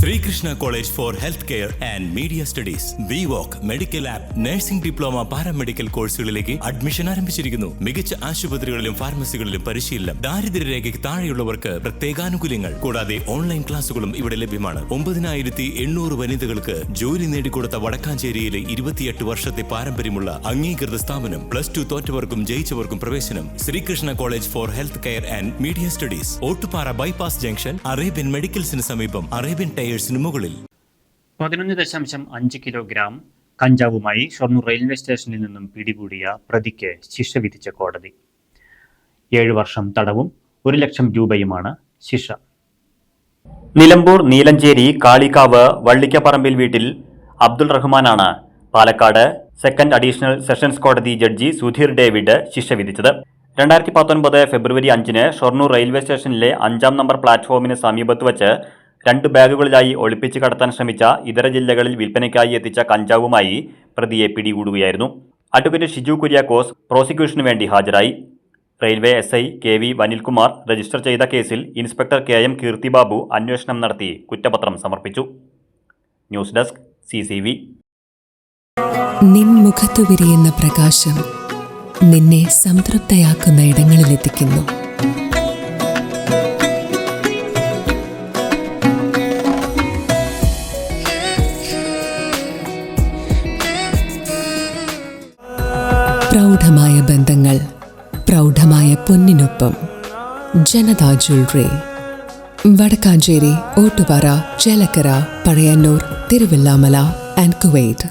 Sreekrishna college for health care and media studies. VWalk medical app, nursing diploma, paramedical കോഴ്സുകളിലേക്ക് admission ആരംഭിച്ചിരിക്കുന്നു. മികച്ച ആശുപത്രികളിലും ഫാർമസികളിലും പരിശീലനം. ദാരിദ്ര്യരേഖയ്ക്ക് താഴെയുള്ളവർക്ക് പ്രത്യേകാനുകൂല്യങ്ങൾ. കൂടാതെ ഓൺലൈൻ ക്ലാസുകളും ഇവിടെ ലഭ്യമാണ്. 9800 വനിതകൾക്ക് ജോലി നേടിക്കൊടുത്ത വടക്കാഞ്ചേരിയിലെ 28 വർഷത്തെ പാരമ്പര്യമുള്ള അംഗീകൃത സ്ഥാപനം. +2 തോറ്റവർക്കും ജയിച്ചവർക്കും പ്രവേശനം. Sreekrishna college for health care and media studies, Ottupara bypass junction, Arabian മെഡിക്കൽസിന് സമീപം, അറേബ്യൻ ടയേഴ്സിന് മുകളിൽ. 11.5 കിലോഗ്രാം കഞ്ചാവുമായി ഷൊർണൂർ റെയിൽവേ സ്റ്റേഷനിൽ നിന്നും പിടികൂടിയ പ്രതിക്ക് ശിക്ഷ വിധിച്ച കോടതി. 7 വർഷം തടവും 1 ലക്ഷം രൂപയുമാണ് ശിക്ഷ. നിലമ്പൂർ നീലഞ്ചേരി കാളികാവ് വള്ളിക്കപ്പറമ്പിൽ വീട്ടിൽ അബ്ദുൾ റഹ്മാനാണ് പാലക്കാട് സെക്കൻഡ് അഡീഷണൽ സെഷൻസ് കോടതി ജഡ്ജി സുധീർ ഡേവിഡ് ശിക്ഷ വിധിച്ചത്. 2019 ഫെബ്രുവരി 5-ന് ഷൊർണൂർ റെയിൽവേ സ്റ്റേഷനിലെ 5-ാം നമ്പർ പ്ലാറ്റ്ഫോമിന് സമീപത്ത് വച്ച് 2 ബാഗുകളിലായി ഒളിപ്പിച്ച് കടത്താൻ ശ്രമിച്ച ഇതര ജില്ലകളിൽ വിൽപ്പനയ്ക്കായി എത്തിച്ച കഞ്ചാവുമായി പ്രതിയെ പിടികൂടുകയായിരുന്നു. അഡ്വക്കേറ്റ് ഷിജു കുര്യാക്കോസ് പ്രോസിക്യൂഷനു വേണ്ടി ഹാജരായി. റെയിൽവേ SI KV വനിൽകുമാർ രജിസ്റ്റർ ചെയ്ത കേസിൽ ഇൻസ്പെക്ടർ KM കീർത്തിബാബു അന്വേഷണം നടത്തി കുറ്റപത്രം സമർപ്പിച്ചു. News desk CCV. നിൻ മുഖത്തു വിരിയുന്ന പ്രകാശം നിന്നെ സംതൃപ്തയാക്കുന്ന ഇടങ്ങളിലെത്തിക്കുന്നു. പ്രൗഢമായ ബന്ധങ്ങൾ, പ്രൗഢമായ പൊന്നിനൊപ്പം. Janatha jewellery, Vadakkanchery, Ottupara, Chelakkara, Pazhayannur, Thiruvilwamala and Kuwait.